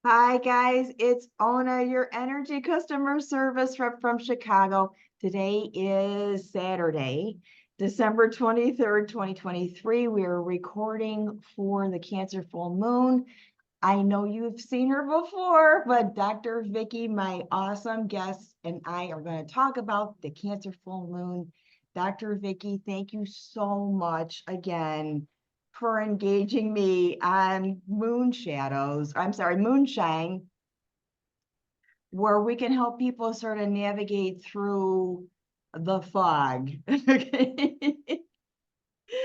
Hi guys, it's Ona, your energy customer service rep from Chicago. Today is Saturday, December 23rd, 2023. We are recording for the Cancer full moon. I know you've seen her before, but Dr. Vicki, my awesome guest, and I are going to talk about the Cancer full moon. Dr. Vicki, thank you so much again for engaging me on Moonshine, where we can help people sort of navigate through the fog.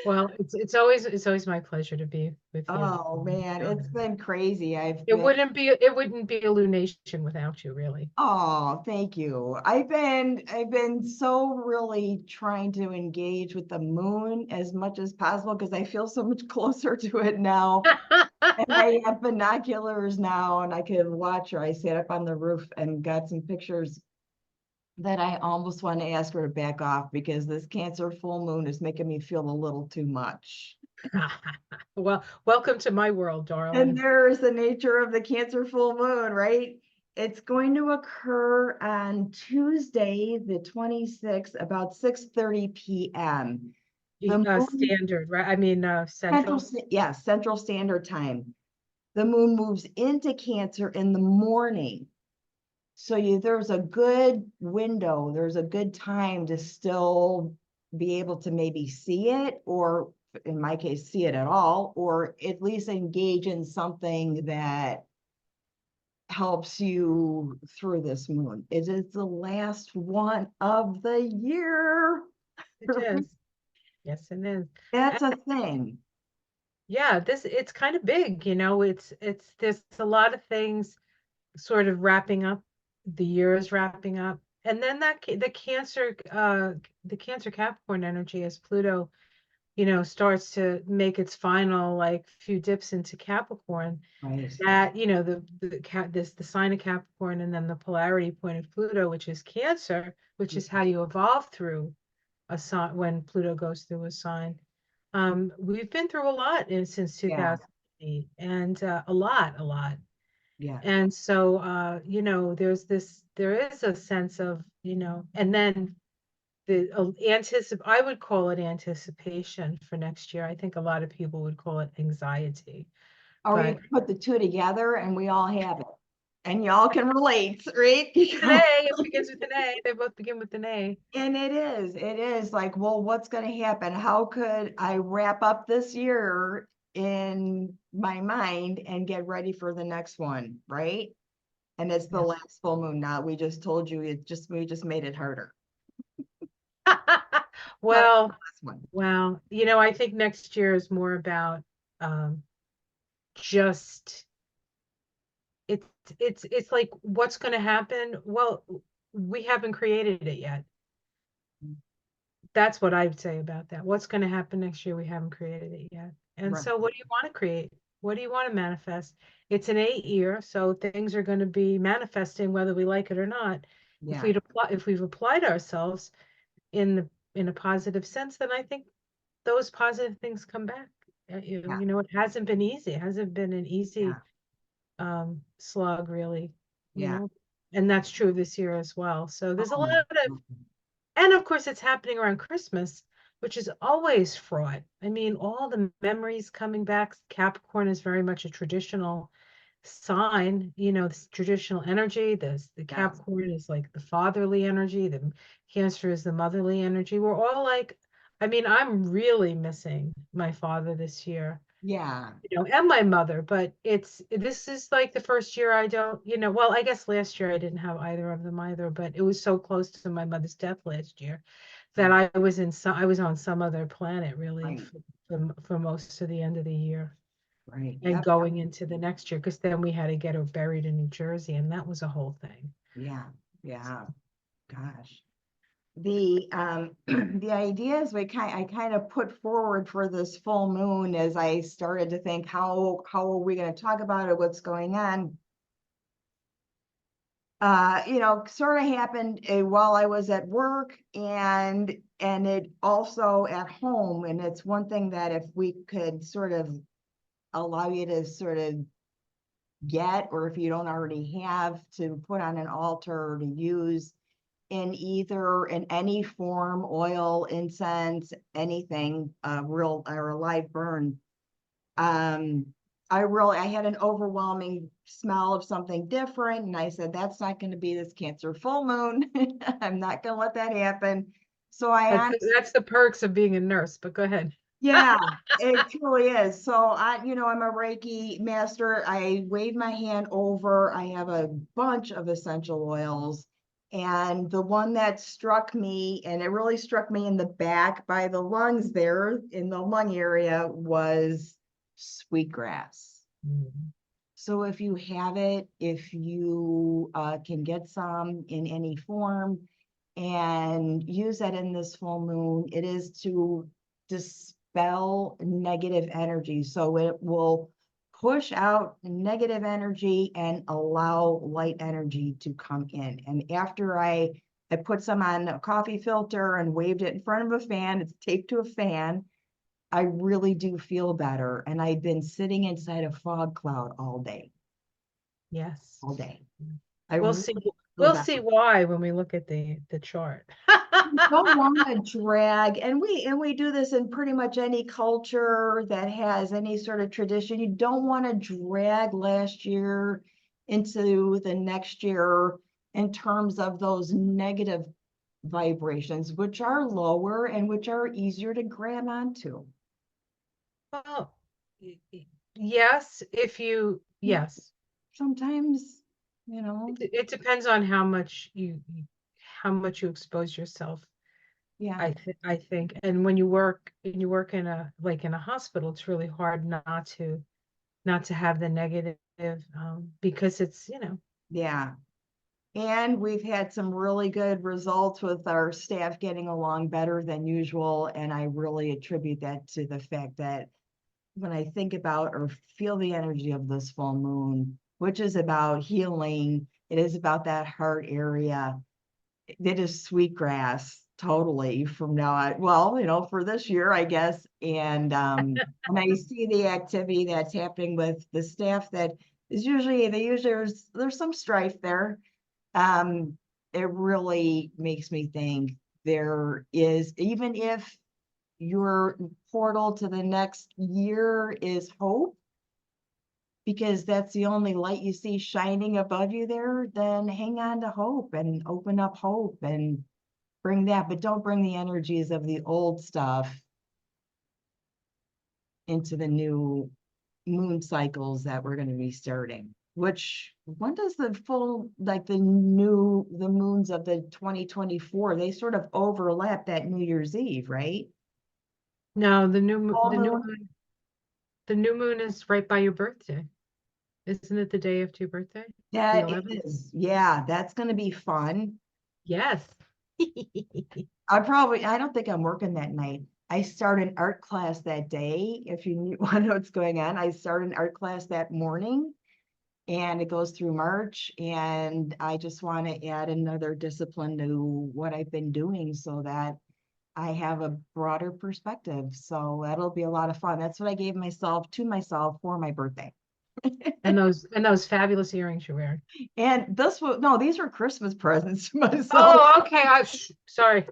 Well, it's always my pleasure to be with you. Oh man, it's been crazy. It wouldn't be a lunation without you, really. Oh, thank you. I've been so really trying to engage with the moon as much as possible because I feel so much closer to it now. And I have binoculars now and I can watch her. I sat up on the roof and got some pictures that I almost want to ask her to back off because this Cancer full moon is making me feel a little too much. Well, welcome to my world, And darling. there's the nature of the Cancer full moon, right? It's going to occur on Tuesday, the 26th, about 6:30 p.m. The moon, Standard, right? I mean, Central. yes, Central Standard Time. The moon moves into Cancer in the morning. So there's a good window, there's a good time to still be able to maybe see it, or in my case, see it at all, or at least engage in something that helps you through this moon. It is the last one of the year. It is. Yes, it is. That's And a thing. yeah, it's kind of big, it's there's a lot of things sort of wrapping up. The year is wrapping up. And then the Cancer Capricorn energy as Pluto starts to make its final like few dips into Capricorn, Right. that, the sign of Capricorn and then the polarity point of Pluto, which is Cancer, which is how you evolve through a sign when Pluto goes through a sign. We've been through a lot since Yeah. 2008, and a lot. Yeah. And so, there is a sense of, and then I would call it anticipation for next year. I think a lot of people would call it anxiety. Or you But can put the two together and we all have it. And y'all can relate, right? today, it begins with an A. They both begin with an A. And it is like, well, what's going to happen? How could I wrap up this year in my mind and get ready for the next one, right? And it's the Yes. last full moon now. We just told you we just made it harder. Sorry, Well, last one. I think next year is more about um, just it's it's like what's going to happen. Well, we haven't created it yet. That's what I'd say about that. What's going to happen next year? We haven't created it yet. And Right. so, what do you want to create? What do you want to manifest? It's an 8 year, so things are going to be manifesting whether we like it or not. Yeah. If we've applied ourselves in a positive sense, then I think those positive things come back. Yeah. It hasn't been easy. It hasn't been an Yeah. easy slog, really. You Yeah. know, and that's true this year as well. So there's a Oh lot my of, God. and of course, it's happening around Christmas, which is always fraught. I mean, all the memories coming back. Capricorn is very much a traditional sign, this traditional energy. The Yes. Capricorn is like the fatherly energy. The Cancer is the motherly energy. We're all like, I mean, I'm really missing my father this year, Yeah. and my mother, but this is like the first year I don't, well, I guess last year I didn't have either of them either, but it was so close to my mother's death last year that I was on some other planet really Right. for most of the end of the year Right. and Yep. going into the next year, because then we had to get her buried in New Jersey, and that was a whole thing. Yeah. Yeah. Gosh. The the ideas I kind of put forward for this full moon as I started to think how are we going to talk about it, what's going on, sort of happened while I was at work and it also at home. And it's one thing that if we could sort of allow you to sort of get, or if you don't already have, to put on an altar, to use in any form, oil, incense, anything, real or a live burn. Um, I had an overwhelming smell of something different, and I said, that's not going to be this Cancer full moon. I'm not going to let that happen. So I honestly, That's the perks of being a nurse, but go ahead. yeah, it truly is. So I'm a Reiki master. I wave my hand over. I have a bunch of essential oils. And the one that struck me, and it really struck me in the back by the lungs there, in the lung area, was sweetgrass. Mm. So if you have it, if you can get some in any form and use that in this full moon, it is to dispel negative energy. So it will push out negative energy and allow light energy to come in. And after I put some on a coffee filter and waved it in front of a fan, it's taped to a fan, I really do feel better. And I've been sitting inside a fog cloud Yes. all day. I We'll really see. feel We'll better. see why when we look at the chart. Don't want to drag, and we do this in pretty much any culture that has any sort of tradition. You don't want to drag last year into the next year in terms of those negative vibrations, which are lower and which are easier to grab onto. Well, yes, yes. Sometimes, It depends on how much you expose yourself. yeah. I think, and when you work in a hospital, it's really hard not to have the negative, because it's, Yeah. And we've had some really good results with our staff getting along better than usual. And I really attribute that to the fact that when I think about or feel the energy of this full moon, which is about healing, it is about that heart area. It is sweetgrass totally from now on. Well, for this year, I guess. And I see the activity that's happening with the staff that is usually there's some strife there. um, it really makes me think there is, even if your portal to the next year is hope, because that's the only light you see shining above you there, then hang on to hope and open up hope and bring that, but don't bring the energies of the old stuff into the new moon cycles that we're going to be starting. Which, when does the full, like the moons of the 2024, they sort of overlap that New Year's Eve, right? no, Full moon. the new moon is right by your birthday. Isn't it the day after your birthday? The That 11th? is, yeah, that's going to be fun. Yes. I don't think I'm working that night. I start an art class that day. If you want to know what's going on, I start an art class that morning, and it goes through March. And I just want to add another discipline to what I've been doing so that I have a broader perspective. So that'll be a lot of fun. That's what I gave myself for my birthday. And those fabulous earrings you're wearing. And no, these were Christmas presents to myself. Oh, okay. Sorry.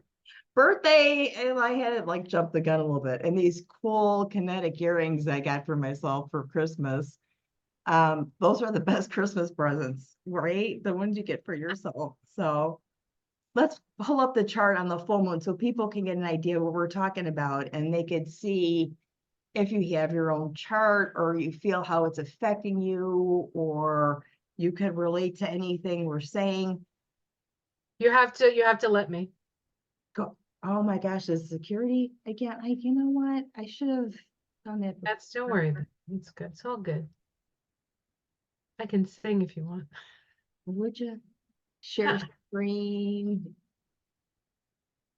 Birthday, and I had it like jump the gun a little bit. And these cool kinetic earrings I got for myself for Christmas. Those are the best Christmas presents, right? The ones you get for yourself. So let's pull up the chart on the full moon so people can get an idea what we're talking about, and they could see if you have your own chart or you feel how it's affecting you, or you can relate to anything we're saying. You have to let me. Go. Oh my gosh, the security again. You know what? I should have done that Don't before. worry. It's good. It's all good. I can sing if you want. Would you share screen?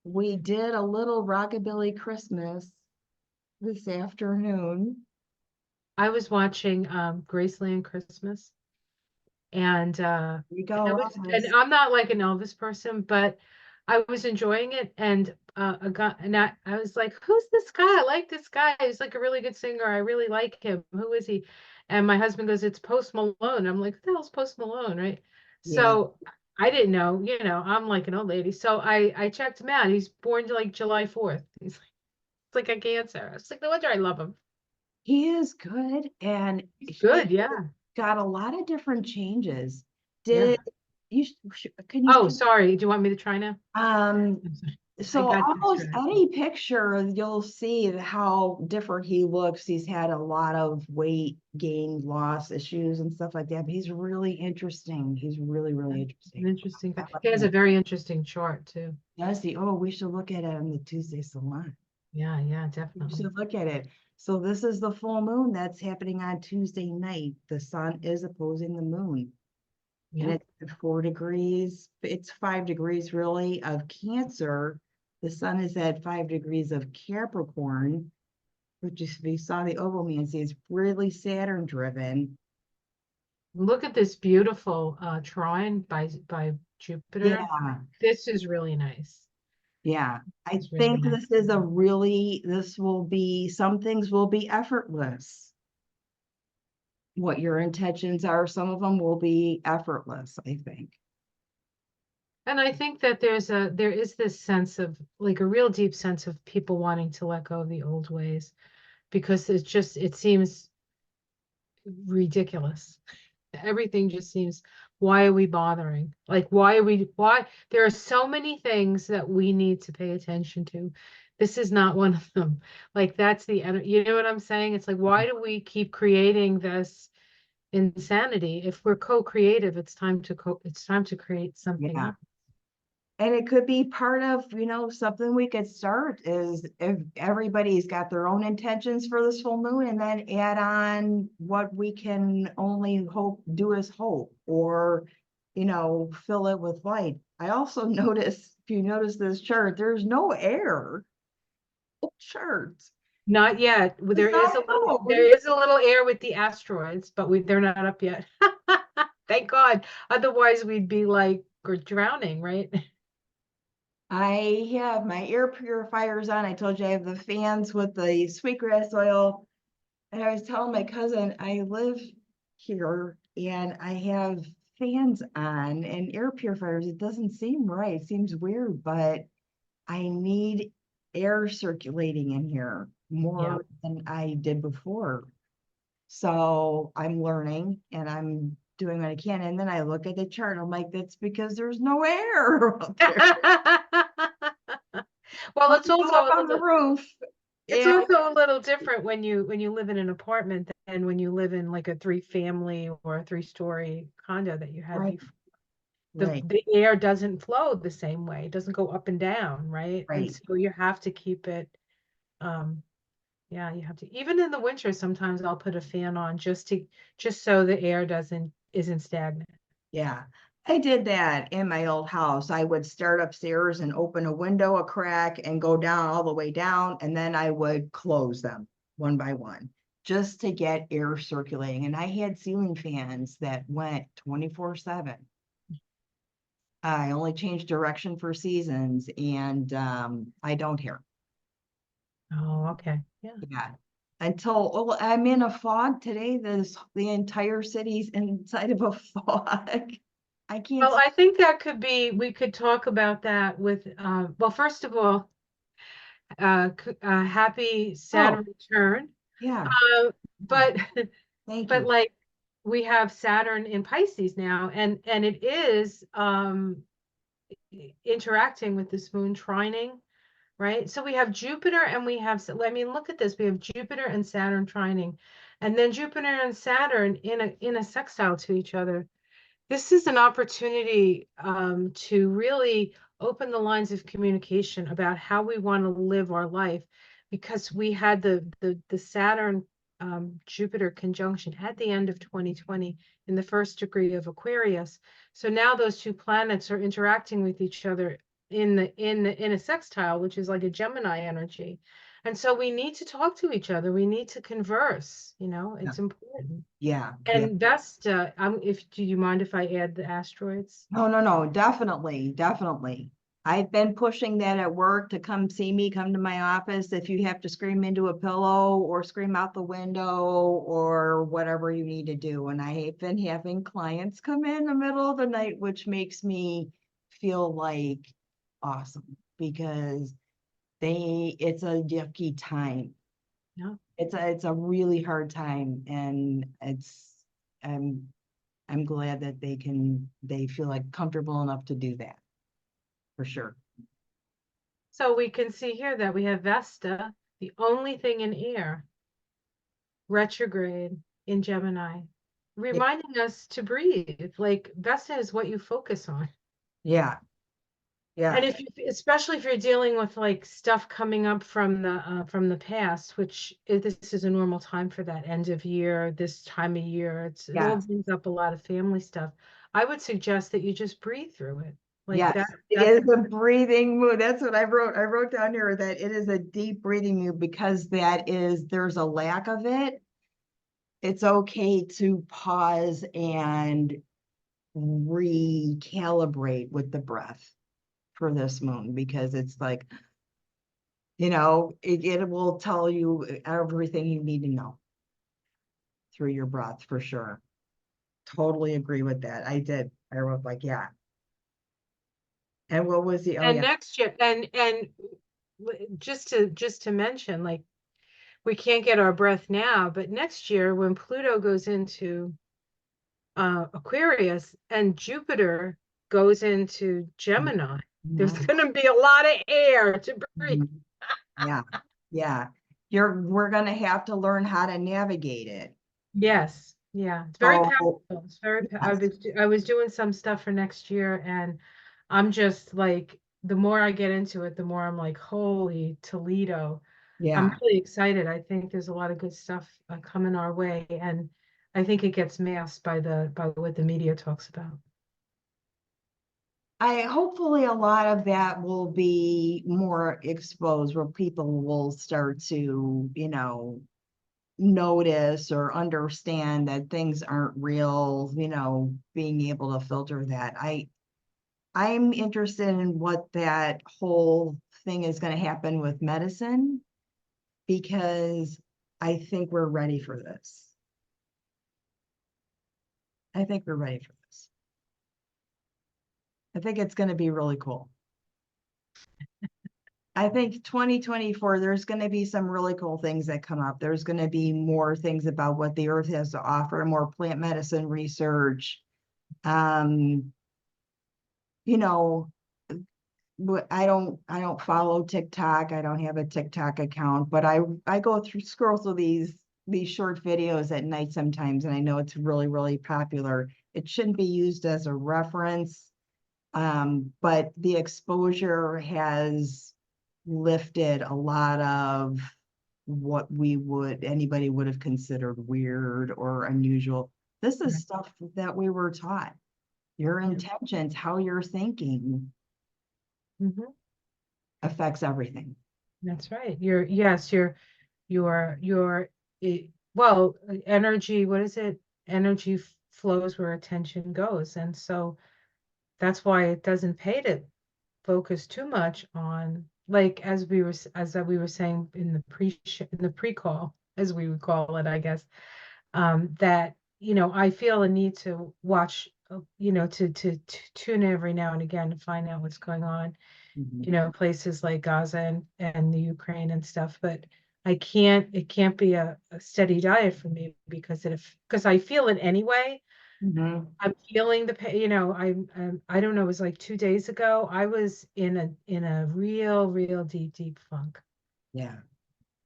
We did a little rockabilly Christmas this afternoon. I was watching Graceland Christmas, and You go, and I'm not like an Elvis person, but I was enjoying it, and a guy, and I was like, "Who's this guy? I like this guy. He's like a really good singer. I really like him. Who is he?" And my husband goes, "It's Post Malone." I'm like, "Who the hell's Post Malone?" Right? Yeah. So I didn't know. I'm like an old lady. So I checked him out. He's born like July 4th. It's like a cancer. It's like no wonder I love him. He is good, and He's he good. Yeah. got a lot of different changes. Did Yeah. you, can you Oh, see? sorry. Do you want me to try now? Um, I'm sorry. I so got almost distracted. any picture, you'll see how different he looks. He's had a lot of weight gain, loss issues and stuff like that, but he's really interesting. He's really, really An interesting. interesting. I like He has him. a very interesting chart too. Does he? Oh, we should look at it on the Tuesday salon. Yeah, yeah, We definitely. should look at it. So this is the full moon that's happening on Tuesday night. The sun is opposing the moon. And Yeah. it's at 4 degrees. It's 5 degrees really of Cancer. The sun is at 5 degrees of Capricorn, which is, if you saw the ovomancy, is really Saturn driven. Look at this beautiful trine by Jupiter. Yeah, This is really nice. yeah. I It's really think nice. this is this will be, some things will be effortless. What your intentions are, some of them will be effortless, I think. And I think that there is this sense of like a real deep sense of people wanting to let go of the old ways because it seems ridiculous. Everything just seems, why are we bothering? Like, why? There are so many things that we need to pay attention to. This is not one of them. Like, that's you know what I'm saying? It's like, why do we keep creating this insanity? If we're co-creative, it's time to create something Yeah. else. And it could be part of, something we could start is if everybody's got their own intentions for this full moon, and then add on what we can only do as hope, or, fill it with light. I also notice, if you notice this chart, there's no air. Chart. Not yet. The South There Pole. is a little air with the asteroids, but they're not up yet. Thank God. Otherwise, we'd be like, we're drowning, right? I have my air purifiers on. I told you I have the fans with the sweetgrass oil. And I was telling my cousin, I live here and I have fans on and air purifiers. It doesn't seem right. It seems weird, but I need air circulating in here Yeah. more than I did before. So I'm learning and I'm doing what I can. And then I look at the chart. I'm like, that's because there's no air out there. Well, Let me go up on the roof. it's And also a little different when you live in an apartment than when you live in like a three-family or a three-story condo that you had right, before. right, The air doesn't flow the same way. It doesn't go up and down, right? And right. so you have to keep it um yeah, you have to. Even in the winter, sometimes I'll put a fan on just so the air isn't stagnant. Yeah, I did that in my old house. I would start upstairs and open a window a crack and go down all the way down, and then I would close them one by one just to get air circulating. And I had ceiling fans that went 24/7. I only changed direction for seasons, and I don't hear. Oh, okay. Yeah. Yeah. Well, I'm in a fog today. The entire city's inside of a fog. I can't Well, I think that could be, we could talk about that with, well, first of all, happy Oh, Saturn return. yeah. Uh, Yeah. but, Thank but you. like, we have Saturn in Pisces now, and it is, interacting with this moon trining, right? So we have Jupiter and I mean, look at this. We have Jupiter and Saturn trining, and then Jupiter and Saturn in a sextile to each other. This is an opportunity to really open the lines of communication about how we want to live our life, because we had the Saturn Jupiter conjunction at the end of 2020 in the first degree of Aquarius. So now those two planets are interacting with each other in a sextile, which is like a Gemini energy. And so we need to talk to each other. We need to converse, Yeah. it's important. Yeah. Yeah. And best, if do you mind if I add the asteroids? No, no, no. Definitely. Definitely. I've been pushing that at work to come see me, come to my office. If you have to scream into a pillow or scream out the window or whatever you need to do. And I have been having clients come in the middle of the night, which makes me feel like awesome because it's a yucky time. Yeah. It's a really hard time, and I'm I'm glad that they feel like comfortable enough to do that for sure. So we can see here that we have Vesta, the only thing in air, retrograde in Gemini, Yeah, reminding us to breathe. Like Vesta is what you focus on. yeah, And yeah, if you, especially if you're dealing with like stuff coming up from the past, which this is a normal time for that end of year, this time of year, it all yes, brings up a lot of family stuff. I would suggest that you just breathe through it. Like yes. that, It that's is a breathing move. That's what I wrote. I wrote down here that it is a deep breathing move because there's a lack of it. It's okay to pause and recalibrate with the breath for this moon because it's like, it will tell you everything you need to know through your breath for sure. Totally agree with that. I did. I wrote like, yeah. And what was oh and yeah. next year, and just to mention, like we can't get our breath now, but next year when Pluto goes into Aquarius and Jupiter goes into Gemini, there's Mhm, going to be a lot of air to breathe. mhm. Yeah, yeah. We're gonna have to learn how to navigate it. Yes, yeah, it's very So powerful. It's very. yes, I was doing some stuff for next year, and I'm just like, the more I get into it, the more I'm like, holy Toledo. I'm yeah. really excited. I think there's a lot of good stuff coming our way, and I think it gets masked by what the media talks about. I hopefully a lot of that will be more exposed where people will start to, notice or understand that things aren't real, being able to filter that. I'm interested in what that whole thing is going to happen with medicine because I think we're ready for this. I think we're ready for this. I think it's going to be really cool. I think 2024, there's going to be some really cool things that come up. There's going to be more things about what the earth has to offer, more plant medicine research. Um, you know, I don't follow TikTok. I don't have a TikTok account, but I go through scroll through these short videos at night sometimes, and I know it's really, really popular. It shouldn't be used as a reference, but the exposure has lifted a lot of what anybody would have considered weird or unusual. This is Right. stuff that we were taught. Your Yeah. intentions, how you're thinking Hmm. affects everything. That's right. Yes, your well, energy, what is it? Energy flows where attention goes. And so that's why it doesn't pay to focus too much on, like, as we were saying in the pre-call, as we would call it, I guess, that, I feel a need to watch, to tune in every now and again to find out what's going on, Mhm. places like Gaza and the Ukraine and stuff. But it can't be a steady diet for me because I feel it anyway. Mhm. I'm feeling the pain, I don't know, it was like 2 days ago. I was in a real deep funk. Yeah.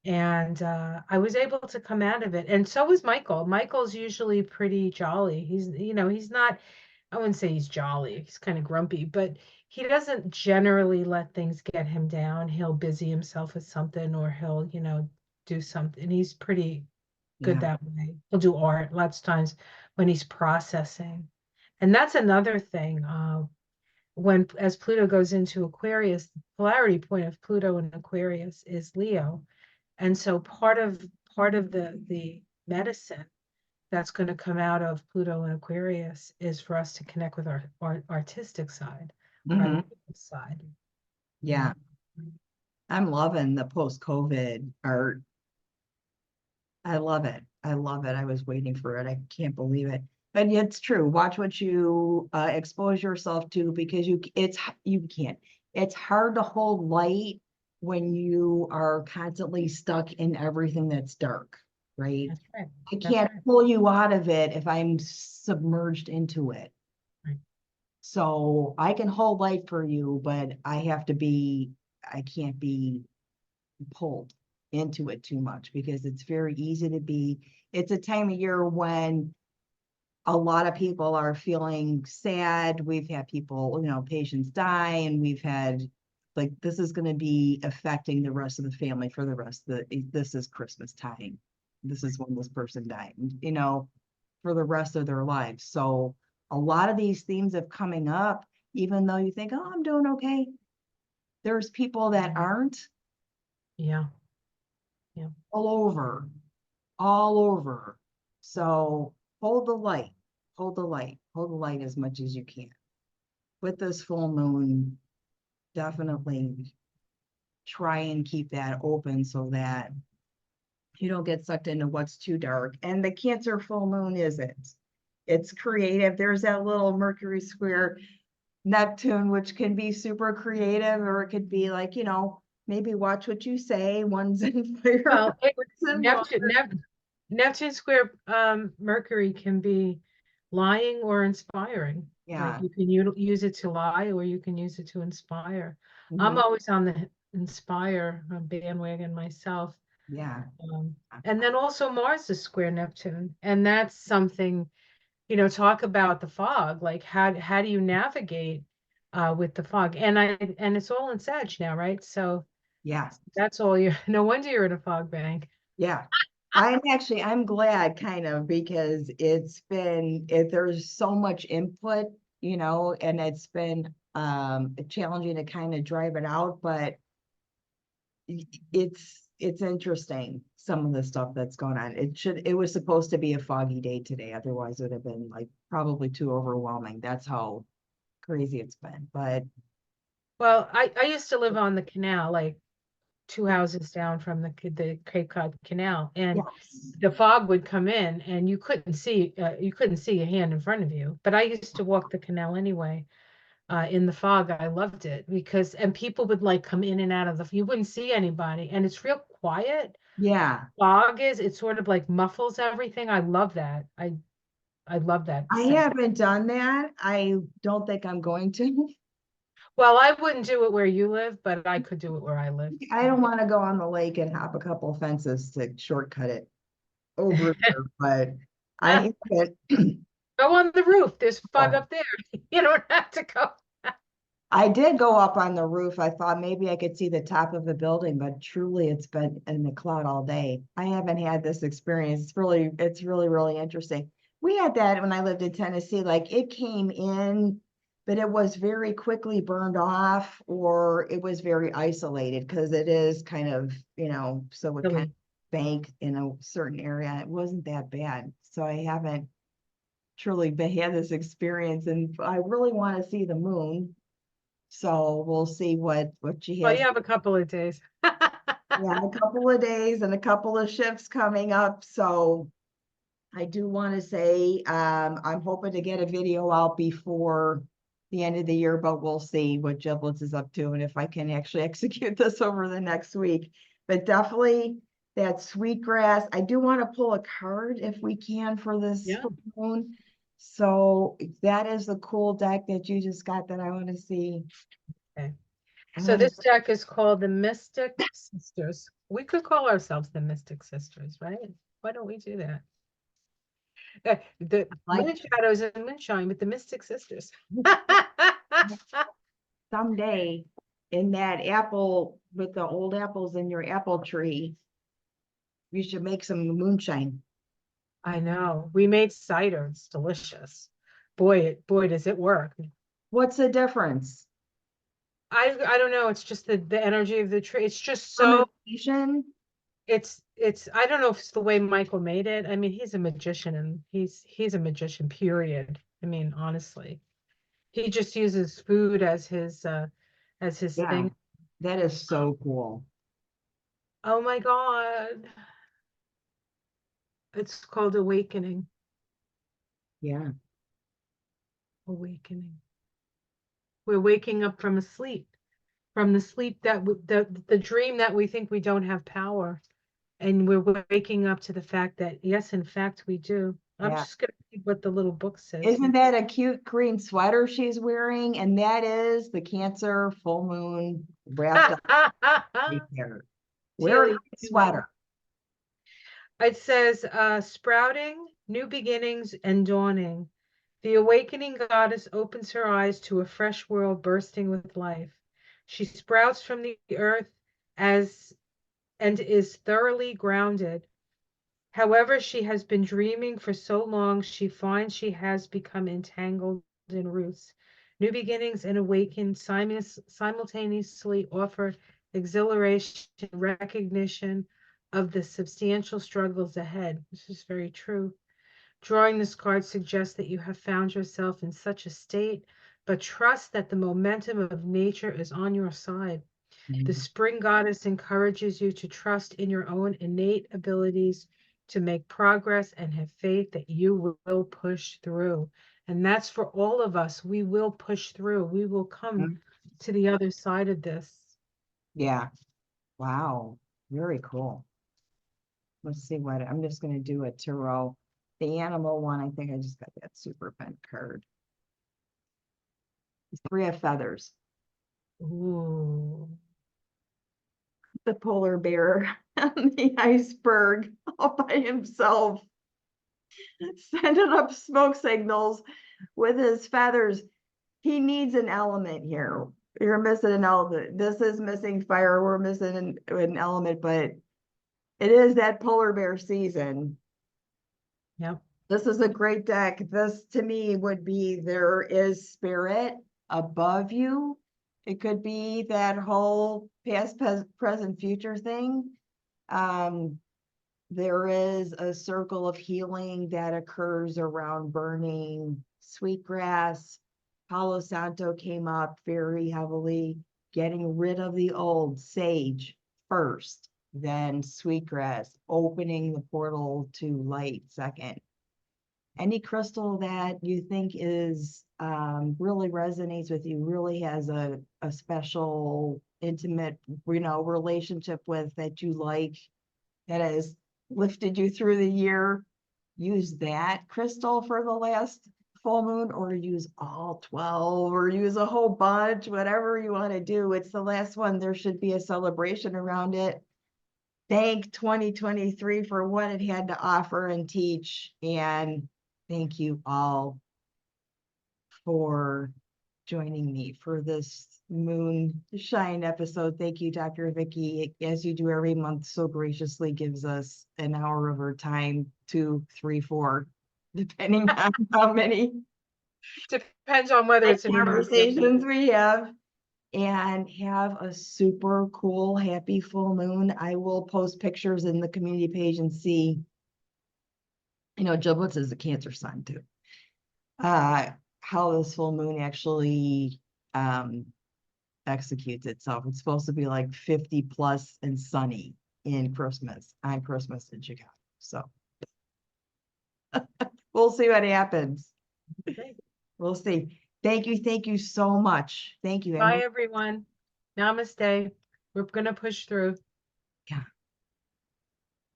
And I was able to come out of it. And so was Michael. Michael's usually pretty jolly. He's not, I wouldn't say he's jolly. He's kind of grumpy, but he doesn't generally let things get him down. He'll busy himself with something, or he'll, do something. He's pretty good Yeah. that way. He'll do art lots of times when he's processing. And that's another thing. When as Pluto goes into Aquarius, the polarity point of Pluto in Aquarius is Leo. And so part of the medicine that's going to come out of Pluto and Aquarius is for us to connect with our artistic side, our Mhm. creative side. Yeah, I'm loving the post-COVID art. I love it. I love it. I was waiting for it. I can't believe it. But it's true. Watch what you expose yourself to because you can't. It's hard to hold light when you are constantly stuck in everything that's dark, right? That's right. I That's can't right. pull you out of it if I'm submerged into it. Right. So I can hold light for you, but I can't be pulled into it too much because it's very easy to be, it's a time of year when a lot of people are feeling sad. We've had people, patients die, and we've had like this is going to be affecting the rest of the family for the rest of this is Christmas time. This is when this person died, for the rest of their lives. So a lot of these themes have coming up, even though you think, oh, I'm doing okay. There's people that aren't Yeah. Yeah. all over, all over. So hold the light, hold the light, hold the light as much as you can. With this full moon, definitely try and keep that open so that you don't get sucked into what's too dark. And the Cancer full moon isn't. It's creative. There's that little Mercury square Neptune, which can be super creative, or it could be like, maybe watch what you say. One's in fire, Well, one's in water. Neptune square Mercury can be lying or inspiring. Like Yeah. you can use it to lie or you can use it to inspire. I'm Mhm. always on the inspire bandwagon myself. Yeah. And then also Mars is square Neptune, and that's something, talk about the fog. Like how do you navigate with the fog? And it's all in Sag now, right? So Yeah. that's all you. No wonder you're in a fog bank. Yeah. I'm glad kind of because there's so much input, and it's been challenging to kind of drive it out, but it's interesting some of the stuff that's going on. It was supposed to be a foggy day today, otherwise it would have been like probably too overwhelming. That's how crazy it's been. But Well, I used to live on the canal, like two houses down from the Cape Cod Canal, and yes. the fog would come in, and you couldn't see a hand in front of you. But I used to walk the canal anyway, in the fog. I loved it and people would like come in and out of you wouldn't see anybody, and it's real quiet. Yeah. Fog it sort of like muffles everything. I love that. I love that I sound. haven't done that. I don't think I'm going to. Well, I wouldn't do it where you live, but I could do it where I live. I don't want to go on the lake and hop a couple fences to shortcut it over there, but I haven't. Go on the roof. There's fog Oh, up there. You don't have to go. I did go up on the roof. I thought maybe I could see the top of the building, but truly it's been in the cloud all day. I haven't had this experience. It's really, really interesting. We had that when I lived in Tennessee. Like it came in, but it was very quickly burned off, or it was very isolated because it is kind of, so it kind of Really. banked in a certain area. It wasn't that bad. So I haven't truly had this experience, and I really want to see the moon. So we'll see what she Well, has. you have a couple of days. Yeah, a couple of days and a couple of shifts coming up. So I do want to say I'm hoping to get a video out before the end of the year, but we'll see what Giblets is up to and if I can actually execute this over the next week. But definitely that sweetgrass. I do want to pull a card if we can for this Yeah. moon. So that is the cool deck that you just got that I want to see. Okay. I So want to this deck is called the Mystic Sisters. We could call ourselves the Mystic Sisters, right? Why don't we do that? The like Moon Shadows and Moonshine with the Mystic Sisters. someday in that apple with the old apples in your apple tree, you should make some moonshine. I know. We made cider. It's delicious. Boy, does it work. What's the difference? I don't know. It's just the energy of the tree. It's just so Fermentation? it's I don't know if it's the way Michael made it. I mean, he's a magician and he's a magician, period. I mean, honestly. He just uses food as his Yeah. thing. That is so cool. Oh my God. It's called awakening. Yeah. Awakening. We're waking up from a sleep, from the sleep that the dream that we think we don't have power. And we're waking up to the fact that, yes, in fact, we do. I'm Yeah. just going to read what the little book says Isn't here. that a cute green sweater she's wearing? And that is the Cancer full moon wrapped up right there. Wear a Tilly, green sweater. it says, sprouting, new beginnings, and dawning. The awakening goddess opens her eyes to a fresh world bursting with life. She sprouts from the earth as and is thoroughly grounded. However, she has been dreaming for so long, she finds she has become entangled in roots. New beginnings and awaken simultaneously offer exhilaration, recognition of the substantial struggles ahead. This is very true. Drawing this card suggests that you have found yourself in such a state, but trust that the momentum of nature is on your side. The spring goddess encourages you to trust in your own innate abilities to make progress and have faith that you will push through. And that's for all of us. We will push through. We will come to the other side of this. Yeah. Wow. Very cool. Let's see what I'm just going to do a tarot. The animal one, I think I just got that super bent card. Three of feathers. Ooh. The polar bear on the iceberg all by himself, sending up smoke signals with his feathers. He needs an element here. You're missing an element. This is missing fire. We're missing an element, but it is that polar bear season. Yep. This is a great deck. This to me would be there is spirit above you. It could be that whole past, present, future thing. There is a circle of healing that occurs around burning sweetgrass. Palo Santo came up very heavily, getting rid of the old sage first, then sweetgrass, opening the portal to light second. Any crystal that you think is really resonates with you, really has a special intimate relationship with, that you like, that has lifted you through the year, use that crystal for the last full moon, or use all 12, or use a whole bunch, whatever you want to do. It's the last one. There should be a celebration around it. Thank 2023 for what it had to offer and teach. And thank you all for joining me for this Moonshine episode. Thank you, Dr. Vicki, as you do every month, so graciously gives us an hour of her time, 2, 3, 4, depending on how many Depends on whether it's an conversations we have. And have a super cool, happy full moon. I will post pictures in the community page and see, Giblets is a Cancer sign too. How this full moon actually executes itself. It's supposed to be like 50 plus and sunny on Christmas in Chicago. So we'll see what happens. Okay. We'll see. Thank you so much. Thank you. Bye, everyone. Namaste. We're going to push through. Yeah.